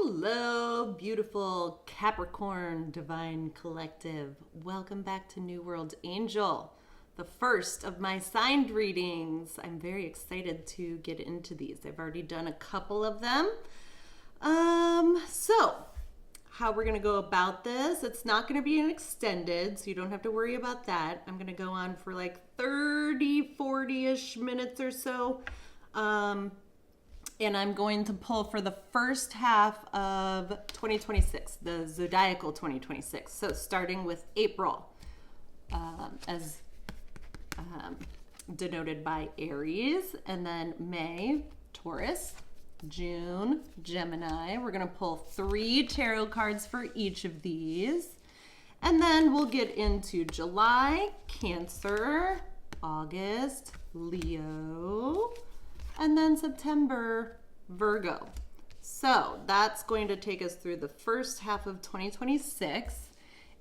Hello, beautiful Capricorn Divine Collective. Welcome back to New World Angel, the first of my signed readings. I'm very excited to get into these. I've already done a couple of them. So how we're going to go about this, it's not going to be an extended, so you don't have to worry about that. I'm going to go on for like 30, 40-ish minutes or so. And I'm going to pull for the first half of 2026, the zodiacal 2026. So starting with April, as denoted by Aries, and then May, Taurus, June, Gemini. We're going to pull 3 tarot cards for each of these. And then we'll get into July, Cancer, August, Leo, and then September, Virgo. So that's going to take us through the first half of 2026.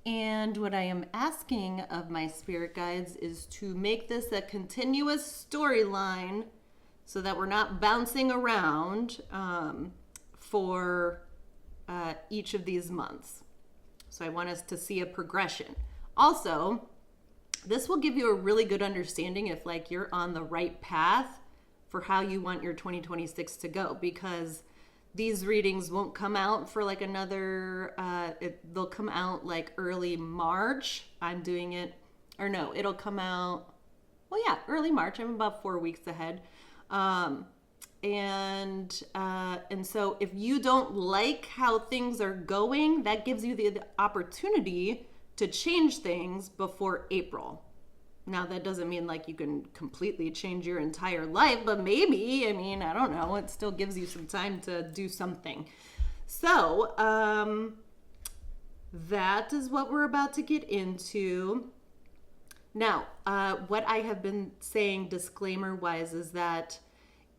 And what I am asking of my spirit guides is to make this a continuous storyline so that we're not bouncing around for each of these months. So I want us to see a progression. Also, this will give you a really good understanding if like you're on the right path for how you want your 2026 to go, because these readings won't come out for like another, they'll come out like early March. I'm doing it, or no, it'll come out, well, yeah, early March. I'm about 4 weeks ahead. And so if you don't like how things are going, that gives you the opportunity to change things before April. Now, that doesn't mean like you can completely change your entire life, but maybe, I mean, I don't know, it still gives you some time to do something. So, that is what we're about to get into. Now, what I have been saying disclaimer wise is that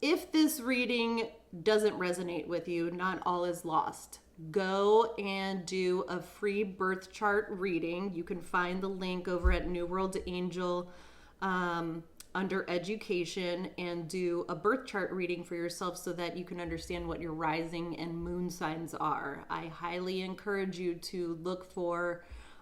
if this reading doesn't resonate with you, not all is lost. Go and do a free birth chart reading. You can find the link over at New World Angel under education, and do a birth chart reading for yourself so that you can understand what your rising and moon signs are. I highly encourage you to look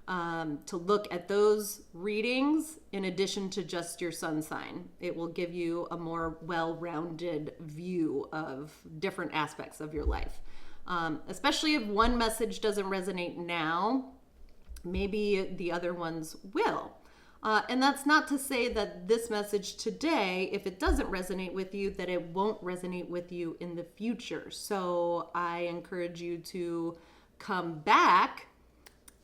at those readings in addition to just your sun sign. It will give you a more well-rounded view of different aspects of your life. Especially if one message doesn't resonate now, maybe the other ones will. And that's not to say that this message today, if it doesn't resonate with you, that it won't resonate with you in the future. So I encourage you to come back,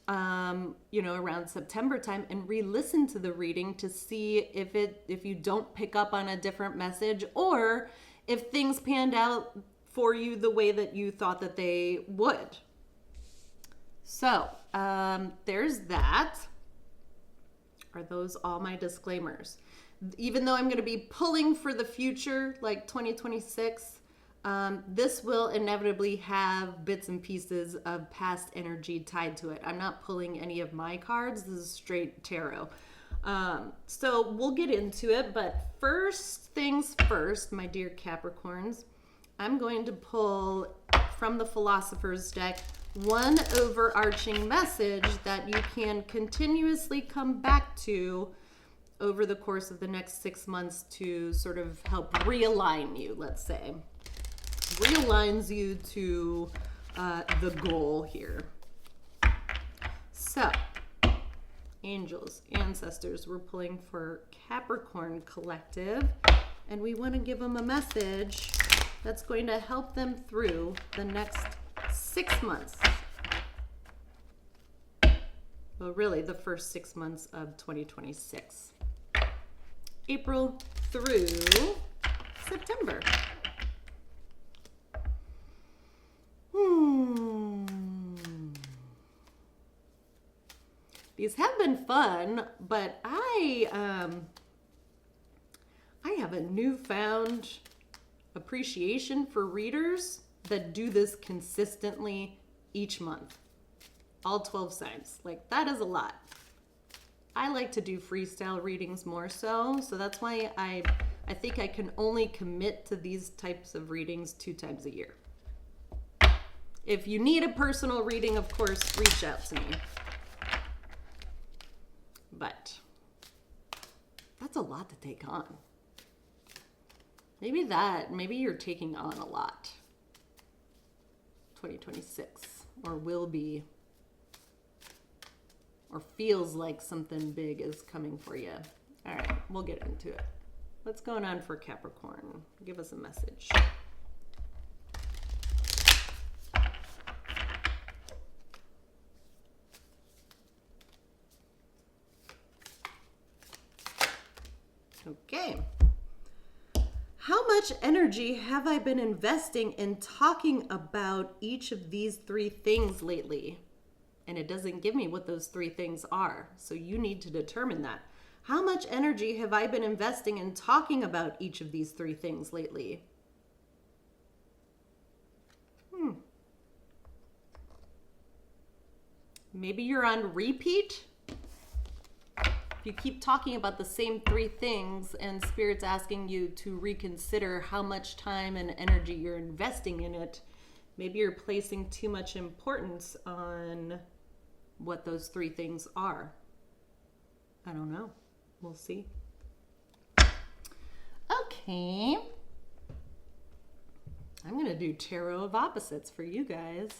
around September time and re-listen to the reading to see if you don't pick up on a different message, or if things panned out for you the way that you thought that they would. So there's that. Are those all my disclaimers? Even though I'm going to be pulling for the future, like 2026, this will inevitably have bits and pieces of past energy tied to it. I'm not pulling any of my cards. This is straight tarot. So we'll get into it, but first things first, my dear Capricorns, I'm going to pull from the Philosopher's deck one overarching message that you can continuously come back to over the course of the next 6 months to sort of help realign you, let's say. Realigns you to the goal here. So, angels, ancestors, we're pulling for Capricorn Collective, and we want to give them a message that's going to help them through the next 6 months. Well, really, the first 6 months of 2026. April through September. These have been fun, but I have a newfound appreciation for readers that do this consistently each month. All 12 signs. Like, that is a lot. I like to do freestyle readings more so that's why I think I can only commit to these types of readings 2 times a year. If you need a personal reading, of course, reach out to me. But that's a lot to take on. Maybe you're taking on a lot. 2026, or will be, or feels like something big is coming for you. All right, we'll get into it. What's going on for Capricorn? Give us a message. Okay. How much energy have I been investing in talking about each of these 3 things lately? And it doesn't give me what those 3 things are. So you need to determine that. How much energy have I been investing in talking about each of these 3 things lately? Maybe you're on repeat. If you keep talking about the same 3 things and Spirit's asking you to reconsider how much time and energy you're investing in it, maybe you're placing too much importance on what those 3 things are. I don't know. We'll see. Okay. I'm going to do Tarot of Opposites for you guys.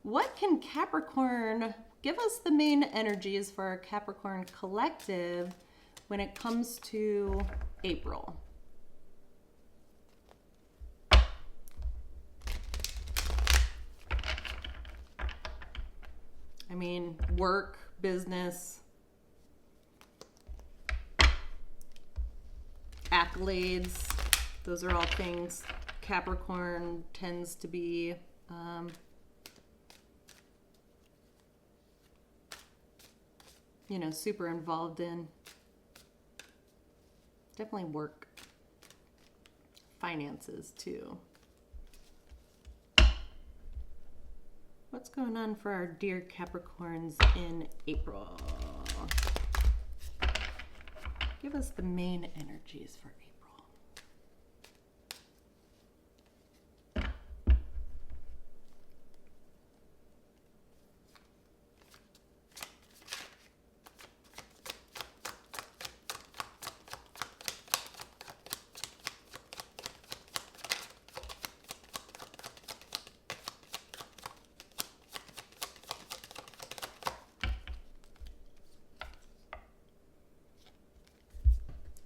What can Capricorn give us the main energies for our Capricorn collective when it comes to April? I mean, work, business, accolades. Those are all things Capricorn tends to be super involved in. Definitely work. Finances too. What's going on for our dear Capricorns in April? Give us the main energies for April.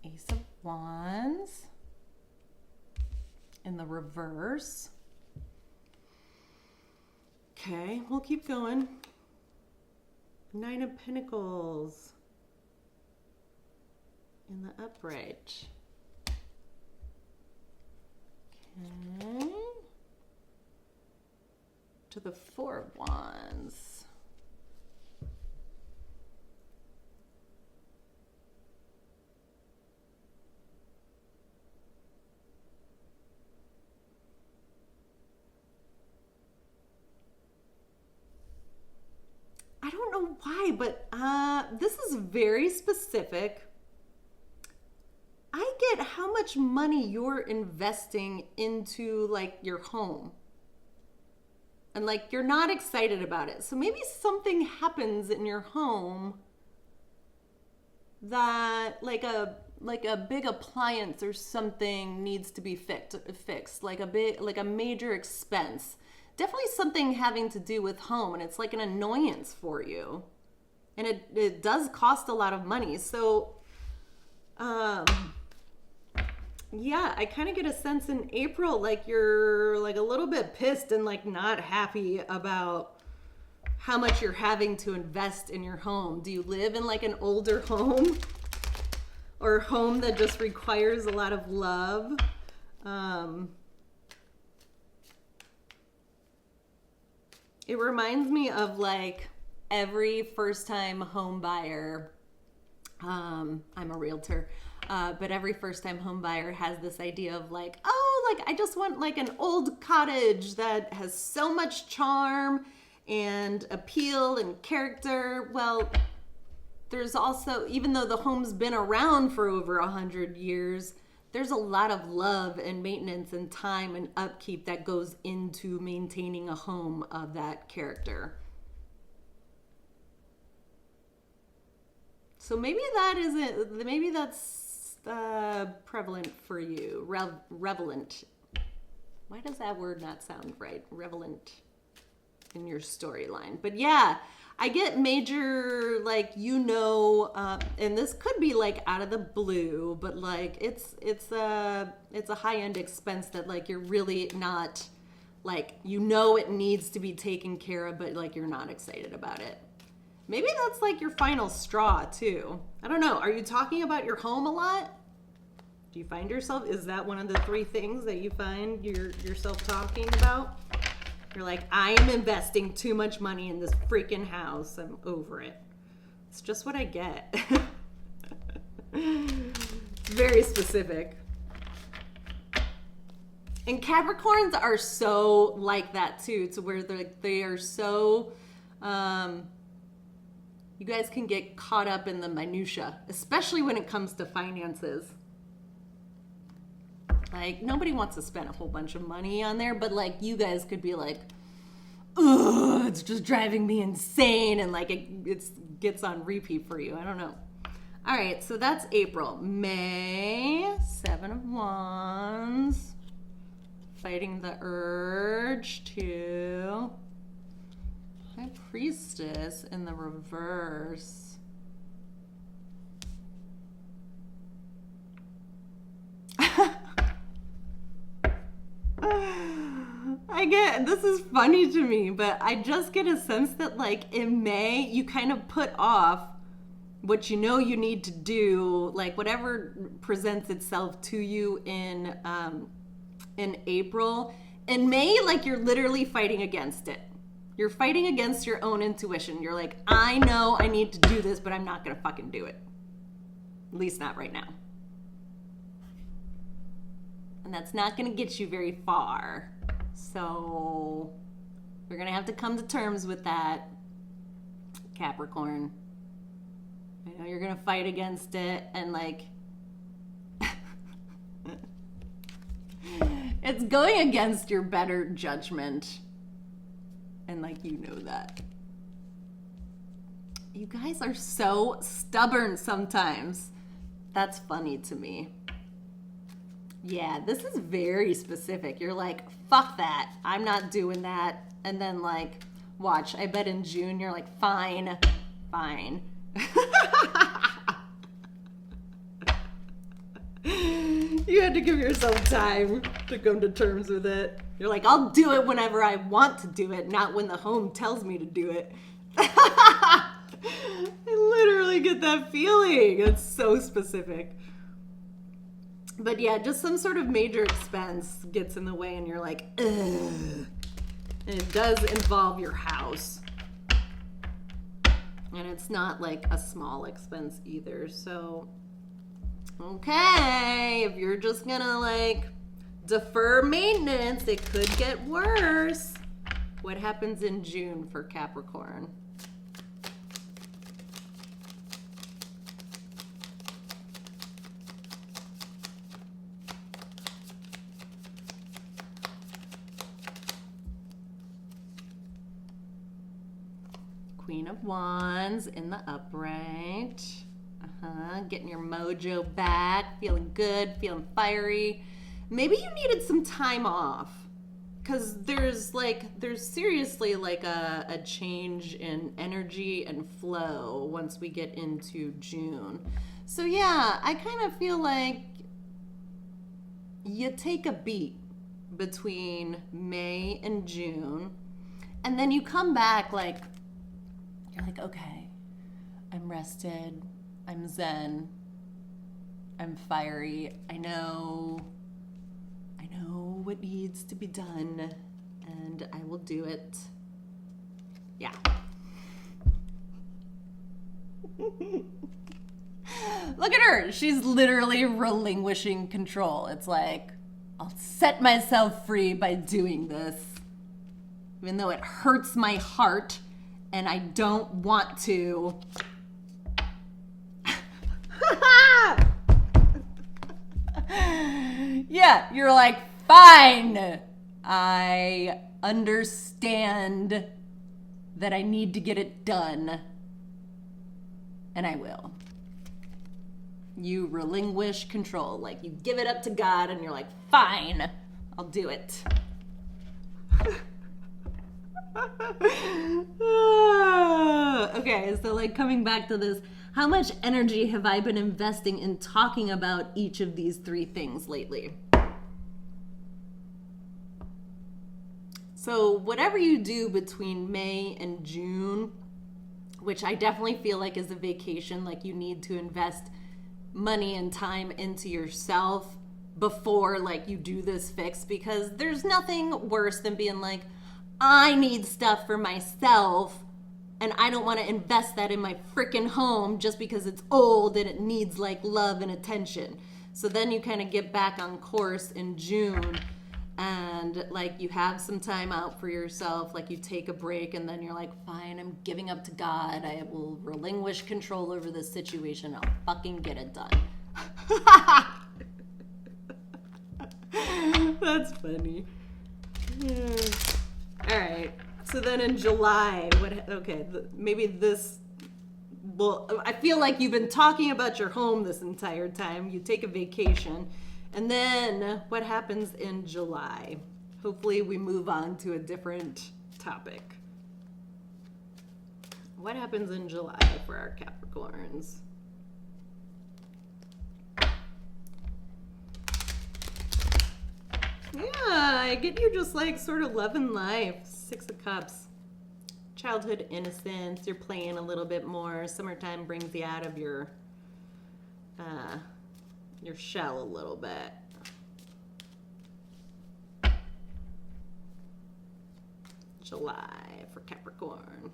Ace of Wands in the reverse. Okay, we'll keep going. 9 of Pentacles in the upright. Okay. To the 4 of Wands. I don't know why, but this is very specific. I get how much money you're investing into like your home. And like you're not excited about it. So maybe something happens in your home that like a big appliance or something needs to be fixed, like a major expense. Definitely something having to do with home, and it's like an annoyance for you. And it does cost a lot of money. So, yeah, I kind of get a sense in April, like you're like a little bit pissed and like not happy about how much you're having to invest in your home. Do you live in like an older home or a home that just requires a lot of love? It reminds me of like every first-time home buyer. I'm a realtor, but every first-time home buyer has this idea of like, oh, like I just want like an old cottage that has so much charm and appeal and character. Well, there's also, even though the home's been around for over 100 years, there's a lot of love and maintenance and time and upkeep that goes into maintaining a home of that character. So maybe that's prevalent for you. Relevant. Why does that word not sound right? Relevant in your storyline. But yeah, I get major, like, and this could be like out of the blue, but like it's a high-end expense that like you're really not, like, it needs to be taken care of, but like you're not excited about it. Maybe that's like your final straw too. I don't know. Are you talking about your home a lot? Do you find yourself, is that one of the 3 things that you find yourself talking about? You're like, I am investing too much money in this freaking house. I'm over it. It's just what I get. Very specific. And Capricorns are so like that too, to where they are so, you guys can get caught up in the minutia, especially when it comes to finances. Like, nobody wants to spend a whole bunch of money on there, but like you guys could be like, ugh, it's just driving me insane, and like it gets on repeat for you. I don't know. All right, so that's April. May, 7 of Wands, fighting the urge to High Priestess in the reverse. This is funny to me, but I just get a sense that like in May, you kind of put off what you need to do, like whatever presents itself to you in April. In May, like you're literally fighting against it. You're fighting against your own intuition. You're like, I know I need to do this, but I'm not gonna fucking do it. At least not right now. And that's not gonna get you very far. So we're gonna have to come to terms with that, Capricorn. I know you're gonna fight against it, and like it's going against your better judgment, and like that. You guys are so stubborn sometimes. That's funny to me. Yeah, this is very specific. You're like, fuck that. I'm not doing that. And then like, watch, I bet in June you're like, fine. You had to give yourself time to come to terms with it. You're like, I'll do it whenever I want to do it, not when the home tells me to do it. I literally get that feeling. It's so specific. But yeah, just some sort of major expense gets in the way and you're like, ugh. And it does involve your house. And it's not like a small expense either. So, okay, if you're just gonna like defer maintenance, it could get worse. What happens in June for Capricorn? Queen of Wands in the upright. Getting your mojo back, feeling good, feeling fiery. Maybe you needed some time off, because there's seriously like a change in energy and flow once we get into June. So yeah, I kind of feel like you take a beat between May and June, and then you come back like, you're like, okay, I'm rested, I'm zen, I'm fiery, I know what needs to be done, and I will do it. Yeah. Look at her. She's literally relinquishing control. It's like, I'll set myself free by doing this, even though it hurts my heart and I don't want to. Yeah, you're like, fine. I understand that I need to get it done. And I will. You relinquish control. Like, you give it up to God and you're like, fine, I'll do it. Okay, so like coming back to this, how much energy have I been investing in talking about each of these three things lately? So whatever you do between May and June, which I definitely feel like is a vacation, like you need to invest money and time into yourself before like you do this fix, because there's nothing worse than being like, I need stuff for myself and I don't want to invest that in my freaking home just because it's old and it needs like love and attention. So then you kind of get back on course in June and like you have some time out for yourself, like you take a break and then you're like, fine, I'm giving up to God. I will relinquish control over this situation. I'll fucking get it done. That's funny. Yeah. All right. So then in July, maybe this, well, I feel like you've been talking about your home this entire time. You take a vacation. And then what happens in July? Hopefully we move on to a different topic. What happens in July for our Capricorns? Yeah, I get you just like sort of loving life. 6 of Cups. Childhood innocence. You're playing a little bit more. Summertime brings you out of your shell a little bit. July for Capricorn.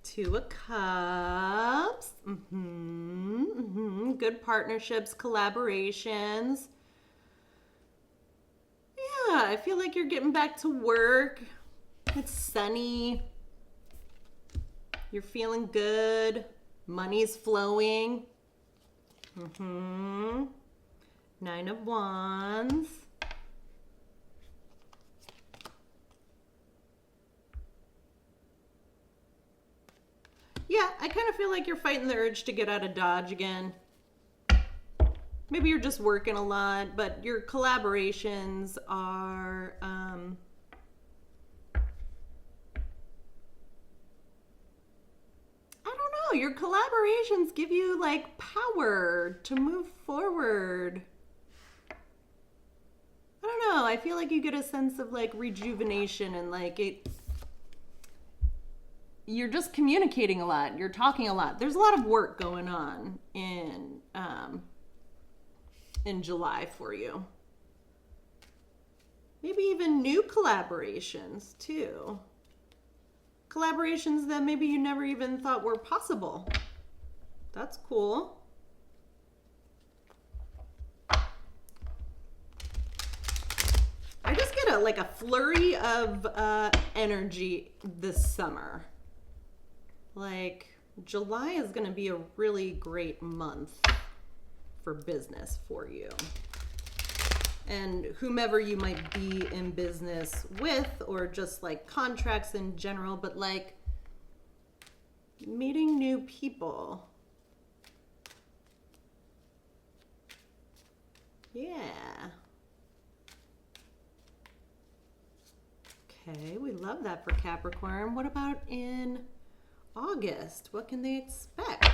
Two of Cups. Good partnerships, collaborations. Yeah, I feel like you're getting back to work. It's sunny. You're feeling good. Money's flowing. 9 of Wands. Yeah, I kind of feel like you're fighting the urge to get out of Dodge again. Maybe you're just working a lot, but your collaborations are, I don't know, your collaborations give you like power to move forward. I don't know, I feel like you get a sense of like rejuvenation and like you're just communicating a lot. You're talking a lot. There's a lot of work going on in July for you. Maybe even new collaborations too. Collaborations that maybe you never even thought were possible. That's cool. I just get a flurry of energy this summer. Like, July is going to be a really great month for business for you. And whomever you might be in business with, or just like contracts in general, but like meeting new people. Yeah. Okay, we love that for Capricorn. What about in August? What can they expect?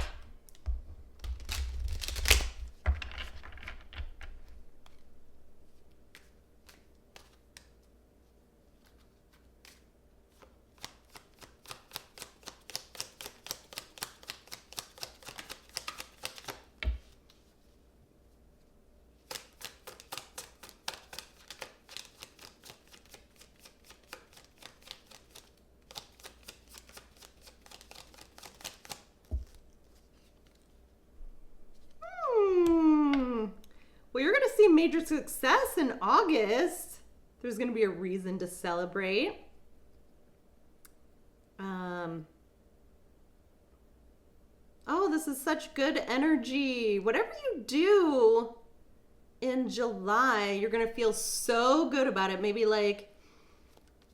major success in August. There's going to be a reason to celebrate. Oh, this is such good energy. Whatever you do in July, you're going to feel so good about it. Maybe like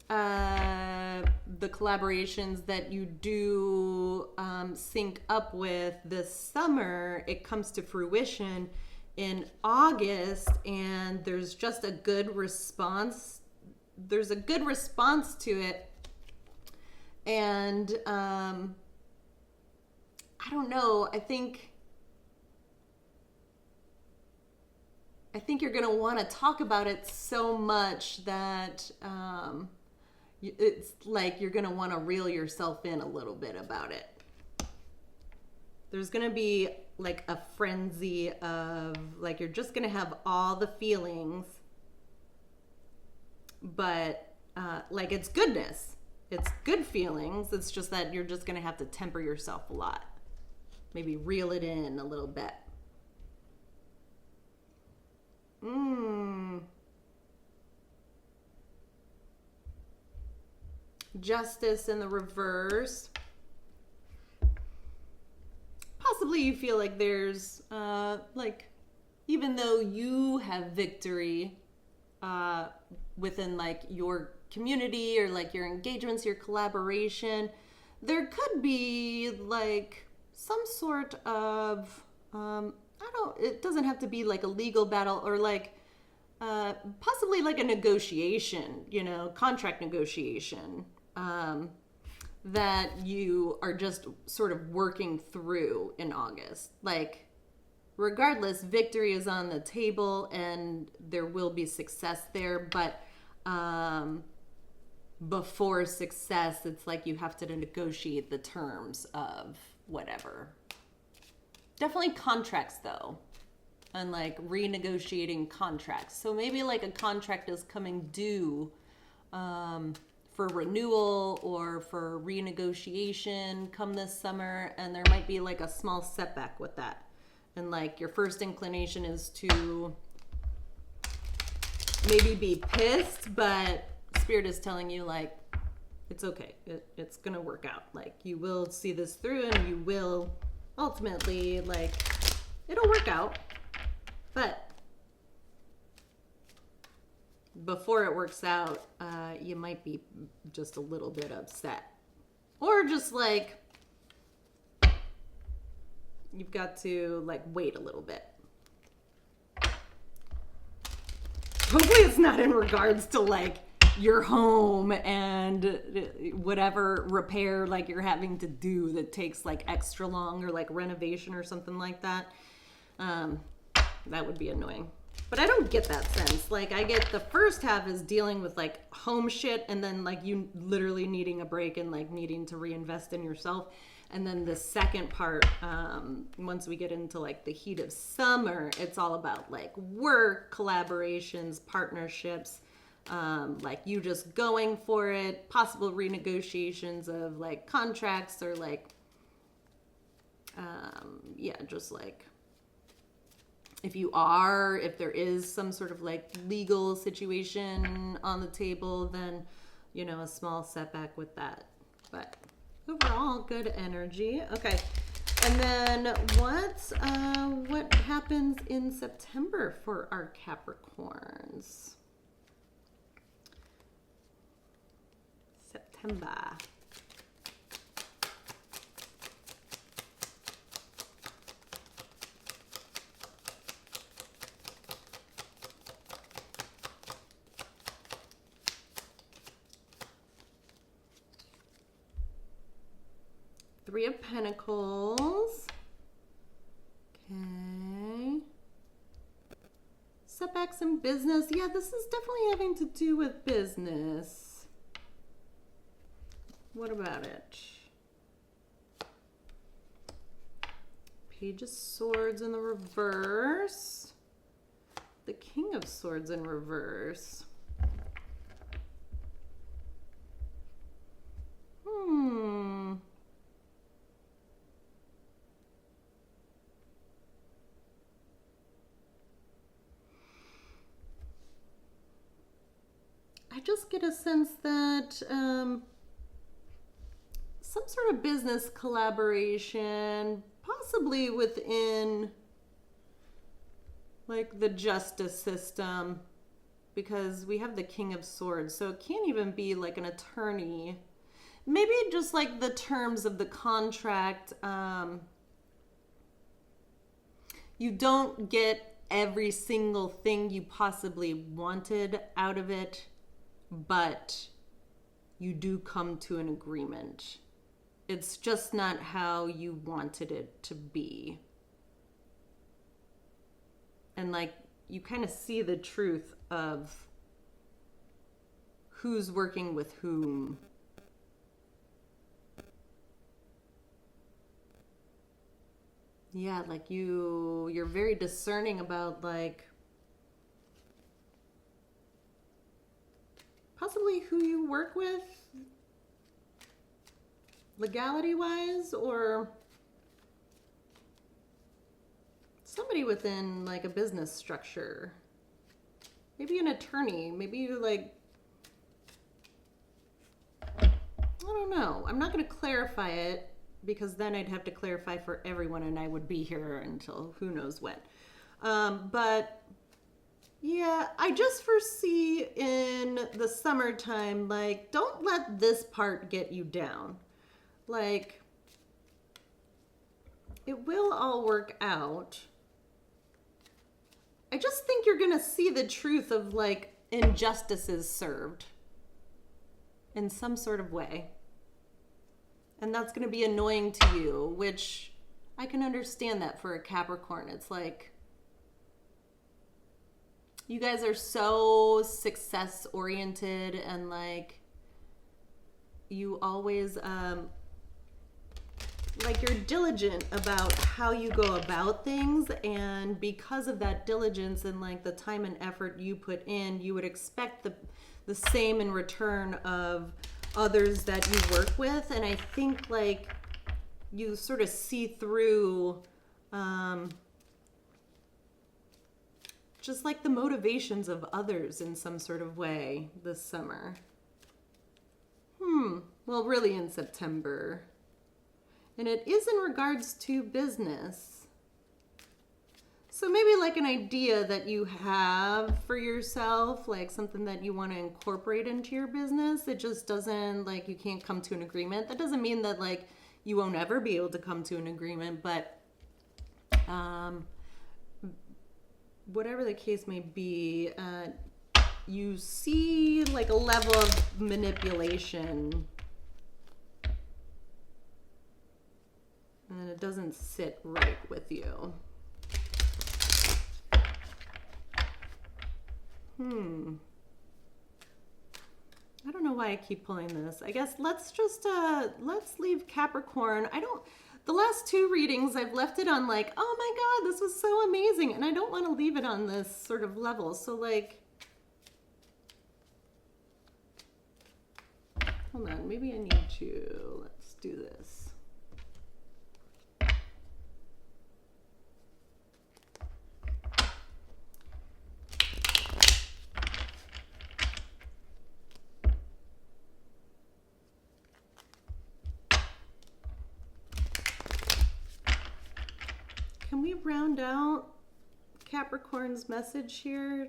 the collaborations that you do sync up with this summer, it comes to fruition in August, and there's just a good response. There's a good response to it. And I don't know, I think you're going to want to talk about it so much that it's like you're going to want to reel yourself in a little bit about it. There's going to be like a frenzy of like you're just going to have all the feelings, but like it's goodness. It's good feelings. It's just that you're just going to have to temper yourself a lot. Maybe reel it in a little bit. Justice in the reverse. Possibly you feel like there's like, even though you have victory within like your community or like your engagements, your collaboration, there could be like some sort of it doesn't have to be like a legal battle or like possibly like a negotiation, contract negotiation that you are just sort of working through in August. Like regardless, victory is on the table and there will be success there, but before success, it's like you have to negotiate the terms of whatever. Definitely contracts though, and like renegotiating contracts. So maybe like a contract is coming due for renewal or for renegotiation come this summer, and there might be like a small setback with that. And like your first inclination is to maybe be pissed, but Spirit is telling you like, it's okay. It's going to work out. Like you will see this through and you will ultimately, like, it'll work out. But before it works out, you might be just a little bit upset. Or just like, you've got to like wait a little bit. Hopefully it's not in regards to like your home and whatever repair like you're having to do that takes like extra long, or like renovation or something like that. That would be annoying. But I don't get that sense. Like I get the first half is dealing with like home shit, and then like you literally needing a break and like needing to reinvest in yourself. And then the second part, once we get into like the heat of summer, it's all about like work, collaborations, partnerships, like you just going for it, possible renegotiations of like contracts, or like, just like if there is some sort of like legal situation on the table, then, a small setback with that. But overall, good energy. Okay. And then what happens in September for our Capricorns? September. Three of Pentacles. Okay. Setbacks in business. Yeah, this is definitely having to do with business. What about it? Page of Swords in the reverse. The King of Swords in reverse. just get a sense that some sort of business collaboration, possibly within like the justice system, because we have the King of Swords, so it can't even be like an attorney. Maybe just like the terms of the contract, you don't get every single thing you possibly wanted out of it, but you do come to an agreement. It's just not how you wanted it to be. And like, you kind of see the truth of who's working with whom. Yeah, like you're very discerning about like possibly who you work with legality wise, or somebody within like a business structure, maybe an attorney, maybe you like, I don't know. I'm not going to clarify it, because then I'd have to clarify for everyone and I would be here until who knows when. But yeah, I just foresee in the summertime, like, don't let this part get you down. Like, it will all work out. I just think you're going to see the truth of like injustices served in some sort of way. And that's going to be annoying to you, which I can understand that for a Capricorn. It's like, you guys are so success oriented, and like, you always, like, you're diligent about how you go about things. And because of that diligence and like the time and effort you put in, you would expect the same in return of others that you work with. And I think like you sort of see through just like the motivations of others in some sort of way this summer. Well, really in September. And it is in regards to business. So maybe like an idea that you have for yourself, like something that you want to incorporate into your business. It just doesn't, like, you can't come to an agreement. That doesn't mean that like you won't ever be able to come to an agreement, but whatever the case may be, you see like a level of manipulation, and it doesn't sit right with you. I don't know why I keep pulling this. I guess let's just, let's leave Capricorn. The last two readings, I've left it on like, oh my God, this was so amazing. And I don't want to leave it on this sort of level. So like, hold on, maybe I need to, let's do this. Can we round out Capricorn's message here?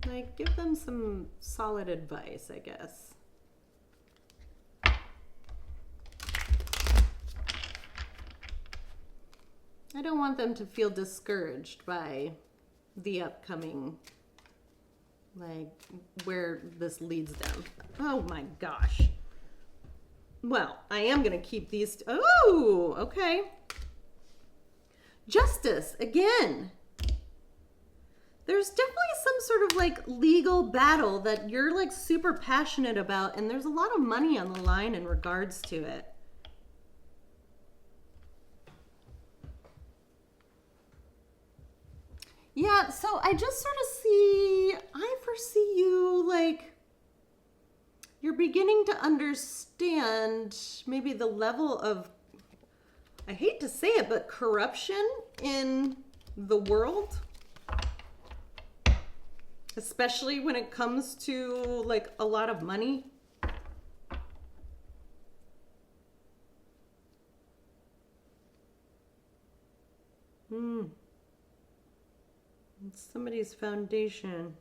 Like, give them some solid advice, I guess. I don't want them to feel discouraged by the upcoming, like, where this leads them. Oh my gosh. Well, I am going to keep these. Oh, okay. Justice, again. There's definitely some sort of like legal battle that you're like super passionate about, and there's a lot of money on the line in regards to it. Yeah, so I just sort of I foresee you like, you're beginning to understand maybe the level of, I hate to say it, but corruption in the world. especially when it comes to like a lot of money. It's somebody's foundation.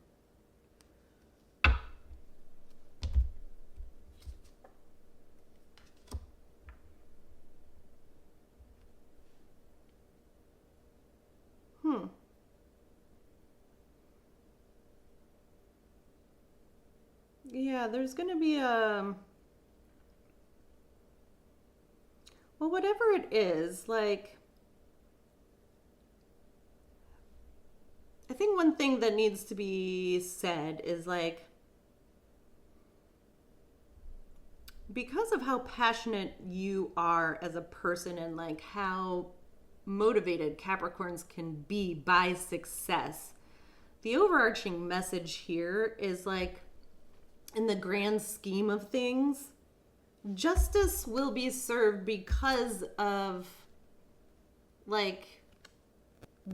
Yeah, there's going to be a, well, whatever it is, like, I think one thing that needs to be said is like, because of how passionate you are as a person and like how motivated Capricorns can be by success, the overarching message here is like, in the grand scheme of things, justice will be served because of like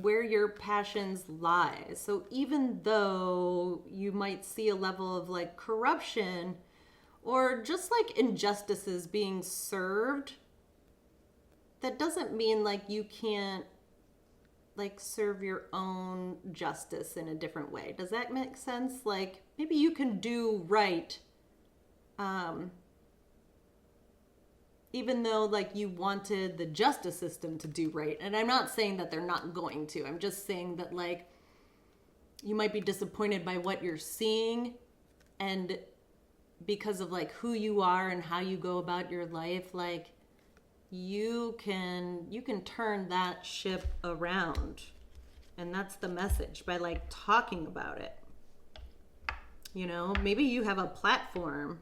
where your passions lie. So even though you might see a level of like corruption or just like injustices being served, that doesn't mean like you can't like serve your own justice in a different way. Does that make sense? Like maybe you can do right, even though like you wanted the justice system to do right. And I'm not saying that they're not going to. I'm just saying that like you might be disappointed by what you're seeing, and because of like who you are and how you go about your life, like you can turn that ship around. And that's the message, by like talking about it. You know, maybe you have a platform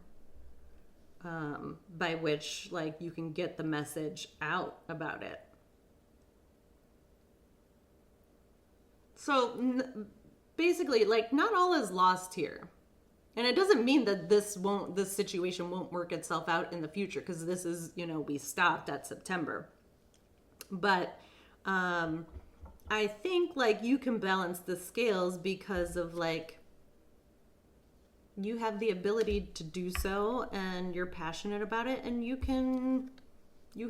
by which like you can get the message out about it. So basically, like, not all is lost here. And it doesn't mean that this situation won't work itself out in the future, because this is, you know, we stopped at September. But I think like you can balance the scales because of like you have the ability to do so, and you're passionate about it, and you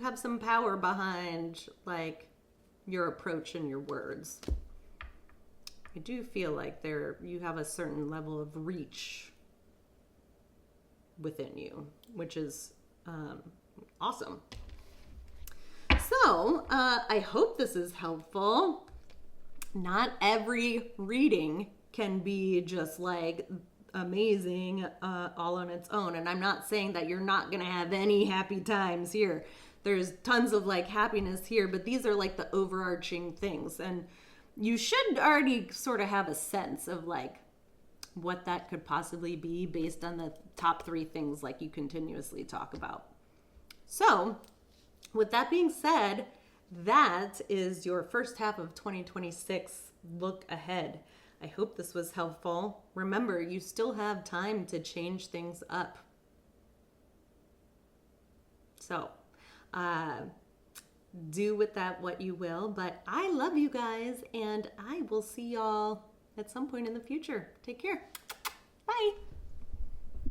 have some power behind like your approach and your words. I do feel like you have a certain level of reach within you, which is awesome. So I hope this is helpful. Not every reading can be just like amazing all on its own. And I'm not saying that you're not going to have any happy times here. There's tons of like happiness here, but these are like the overarching things. And you should already sort of have a sense of like what that could possibly be based on the top 3 things like you continuously talk about. So with that being said, that is your first half of 2026 look ahead. I hope this was helpful. Remember, you still have time to change things up. So, do with that what you will, but I love you guys, and I will see y'all at some point in the future. Take care. Bye.